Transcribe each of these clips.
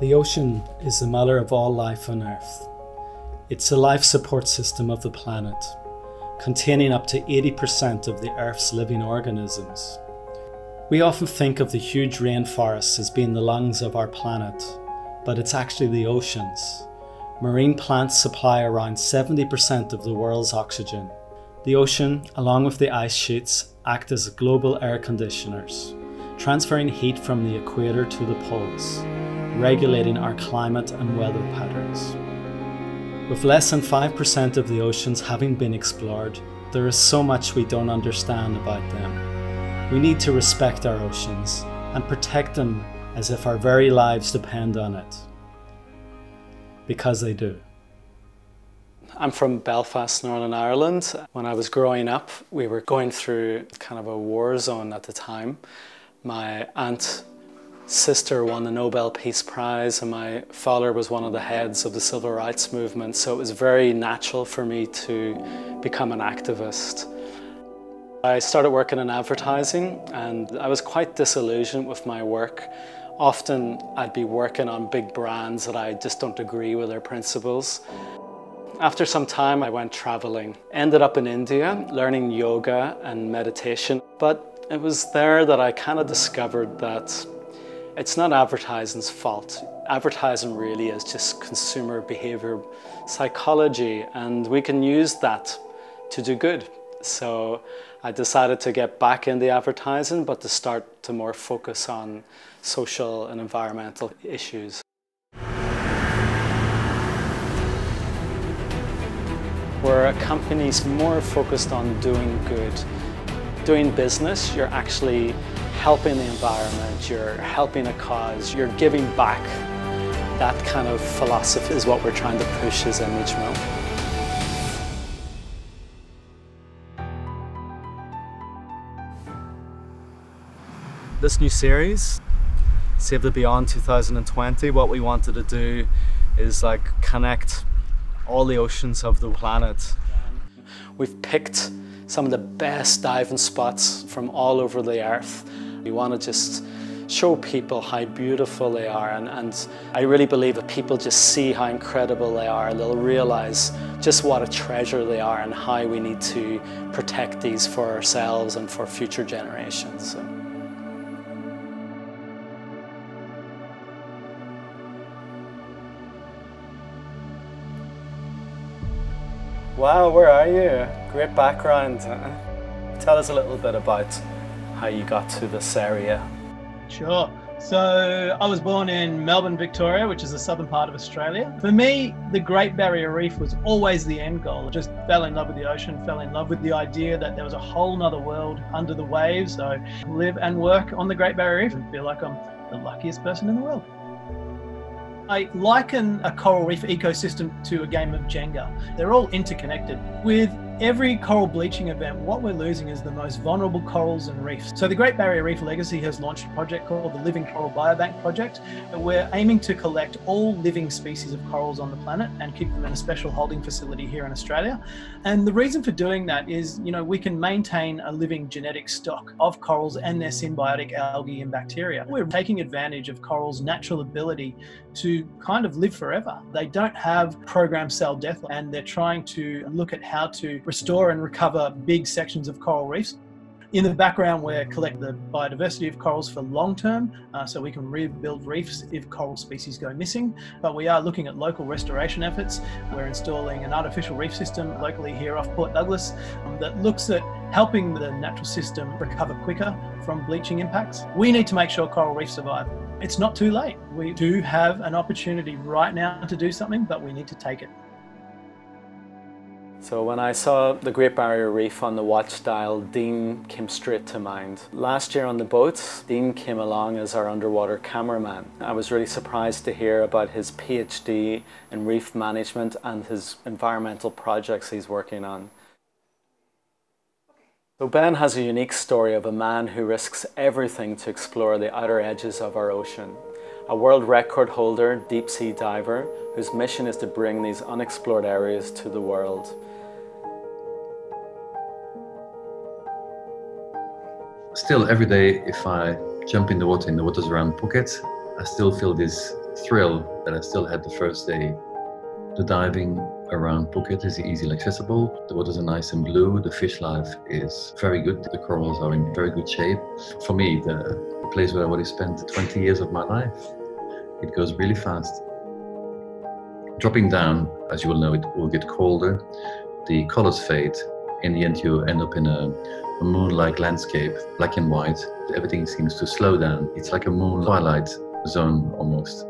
The ocean is the mother of all life on Earth. It's the life support system of the planet, containing up to 80% of the Earth's living organisms. We often think of the huge rainforests as being the lungs of our planet, but it's actually the oceans. Marine plants supply around 70% of the world's oxygen. The ocean, along with the ice sheets, act as global air conditioners, transferring heat from the equator to the poles, regulating our climate and weather patterns. With less than 5% of the oceans having been explored, there is so much we don't understand about them. We need to respect our oceans and protect them as if our very lives depend on it. Because they do. I'm from Belfast, Northern Ireland. When I was growing up, we were going through kind of a war zone at the time. My aunt's sister won the Nobel Peace Prize and my father was one of the heads of the civil rights movement, so it was very natural for me to become an activist. I started working in advertising and I was quite disillusioned with my work. Often I'd be working on big brands that I just don't agree with their principles. After some time I went traveling, ended up in India learning yoga and meditation, but it was there that I kind of discovered that it's not advertising's fault. Advertising really is just consumer behavior psychology, and we can use that to do good. So I decided to get back into advertising, but to start to more focus on social and environmental issues. Where a company's more focused on doing good, doing business, you're actually helping the environment, you're helping a cause, you're giving back. That kind of philosophy is what we're trying to push as Image Mill. This new series, Save the Beyond 2020, what we wanted to do is connect all the oceans of the planet. We've picked some of the best diving spots from all over the earth. We want to just show people how beautiful they are, and I really believe that people just see how incredible they are and they'll realize just what a treasure they are and how we need to protect these for ourselves and for future generations. Wow, where are you? Great background. Tell us a little bit about how you got to this area. Sure. So I was born in Melbourne, Victoria, which is the southern part of Australia. For me, the Great Barrier Reef was always the end goal. I just fell in love with the ocean, fell in love with the idea that there was a whole nother world under the waves. So I live and work on the Great Barrier Reef and feel like I'm the luckiest person in the world. I liken a coral reef ecosystem to a game of Jenga. They're all interconnected. With every coral bleaching event, what we're losing is the most vulnerable corals and reefs. So the Great Barrier Reef Legacy has launched a project called the Living Coral Biobank Project. We're aiming to collect all living species of corals on the planet and keep them in a special holding facility here in Australia. And the reason for doing that is, we can maintain a living genetic stock of corals and their symbiotic algae and bacteria. We're taking advantage of corals' natural ability to kind of live forever. They don't have programmed cell death, and they're trying to look at how to restore and recover big sections of coral reefs. In the background, we're collecting the biodiversity of corals for long term, so we can rebuild reefs if coral species go missing. But we are looking at local restoration efforts. We're installing an artificial reef system locally here off Port Douglas that looks at helping the natural system recover quicker from bleaching impacts. We need to make sure coral reefs survive. It's not too late. We do have an opportunity right now to do something, but we need to take it. So when I saw the Great Barrier Reef on the watch dial, Dean came straight to mind. Last year on the boat, Dean came along as our underwater cameraman. I was really surprised to hear about his PhD in reef management and his environmental projects he's working on. So Ben has a unique story of a man who risks everything to explore the outer edges of our ocean. A world record holder, deep sea diver, whose mission is to bring these unexplored areas to the world. Still, every day, if I jump in the water, water's around Phuket, I still feel this thrill that I still had the first day. The diving around Phuket is easily accessible. The waters are nice and blue. The fish life is very good. The corals are in very good shape. For me, the place where I would have spent 20 years of my life, it goes really fast. Dropping down, as you will know, it will get colder. The colors fade. In the end, you end up in a moon-like landscape, black and white. Everything seems to slow down. It's like a moon twilight zone almost.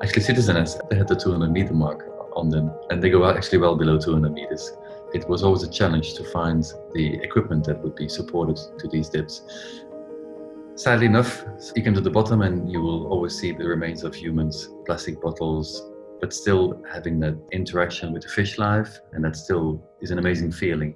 Actually, citizens, they had the 200-meter mark on them, and they go actually well below 200 meters. It was always a challenge to find the equipment that would be supported to these dips. Sadly enough, you come to the bottom and you will always see the remains of humans, plastic bottles, but still having that interaction with the fish life, and that still is an amazing feeling.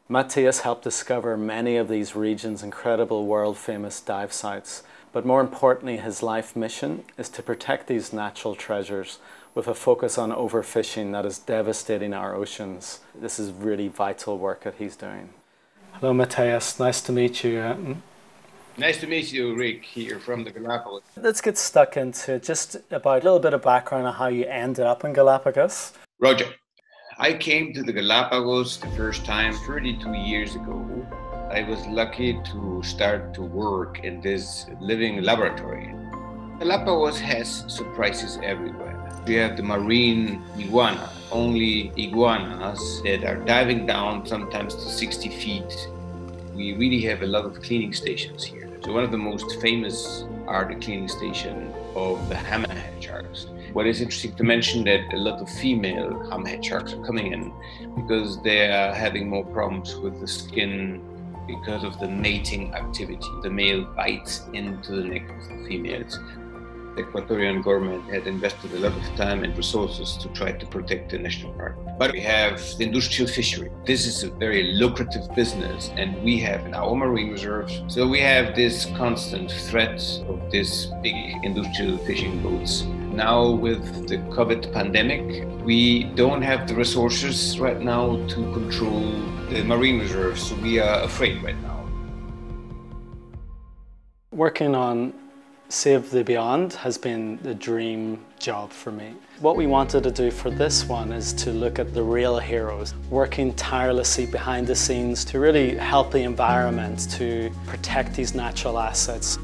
Matthias helped discover many of these regions' incredible world-famous dive sites, but more importantly, his life mission is to protect these natural treasures with a focus on overfishing that is devastating our oceans. This is really vital work that he's doing. Hello, Matthias. Nice to meet you. Nice to meet you, Rick, here from the Galapagos. Let's get stuck into just about a little bit of background on how you ended up in Galapagos. Roger. I came to the Galapagos the first time 32 years ago. I was lucky to start to work in this living laboratory. Galapagos has surprises everywhere. We have the marine iguana, only iguanas that are diving down sometimes to 60 feet. We really have a lot of cleaning stations here. So one of the most famous are the cleaning station of the hammerhead sharks. What is interesting to mention that a lot of female hammerhead sharks are coming in because they are having more problems with the skin because of the mating activity. The male bites into the neck of the females. The Ecuadorian government had invested a lot of time and resources to try to protect the national park. But we have the industrial fishery. This is a very lucrative business, and we have in our marine reserves. So we have this constant threat of these big industrial fishing boats. Now with the COVID pandemic, we don't have the resources right now to control the marine reserves, so we are afraid right now. Working on Save the Beyond has been the dream job for me. What we wanted to do for this one is to look at the real heroes, working tirelessly behind the scenes to really help the environment, to protect these natural assets.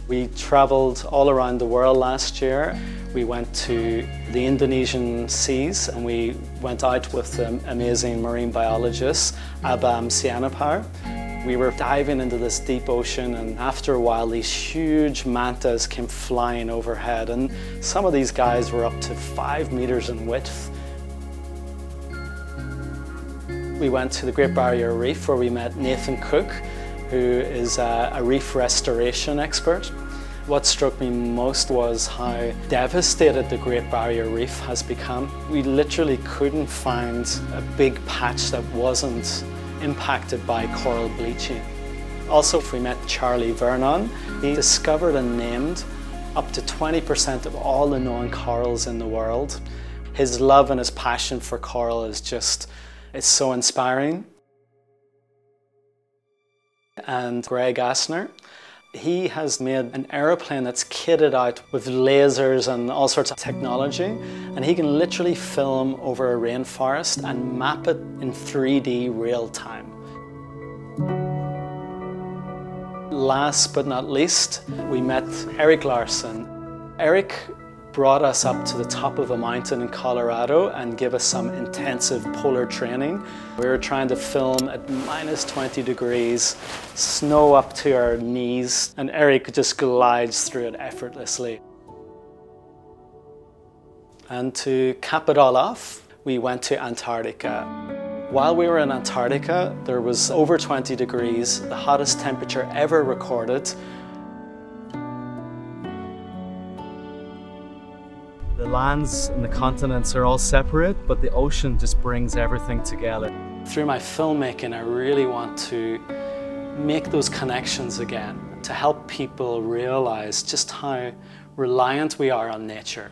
We traveled all around the world last year. We went to the Indonesian seas and we went out with the amazing marine biologist Abam Sianapar. We were diving into this deep ocean, and after a while these huge mantas came flying overhead, and some of these guys were up to 5 meters in width. We went to the Great Barrier Reef where we met Nathan Cook, who is a reef restoration expert. What struck me most was how devastated the Great Barrier Reef has become. We literally couldn't find a big patch that wasn't impacted by coral bleaching. Also, we met Charlie Vernon. He discovered and named up to 20% of all the known corals in the world. His love and his passion for coral is just, it's so inspiring. And Greg Asner, he has made an aeroplane that's kitted out with lasers and all sorts of technology, and he can literally film over a rainforest and map it in 3D real time. Last but not least, we met Eric Larson. Eric brought us up to the top of a mountain in Colorado and gave us some intensive polar training. We were trying to film at -20 degrees, snow up to our knees, and Eric just glides through it effortlessly. And to cap it all off, we went to Antarctica. While we were in Antarctica, there was over 20 degrees, the hottest temperature ever recorded. The lands and the continents are all separate, but the ocean just brings everything together. Through my filmmaking, I really want to make those connections again, to help people realize just how reliant we are on nature.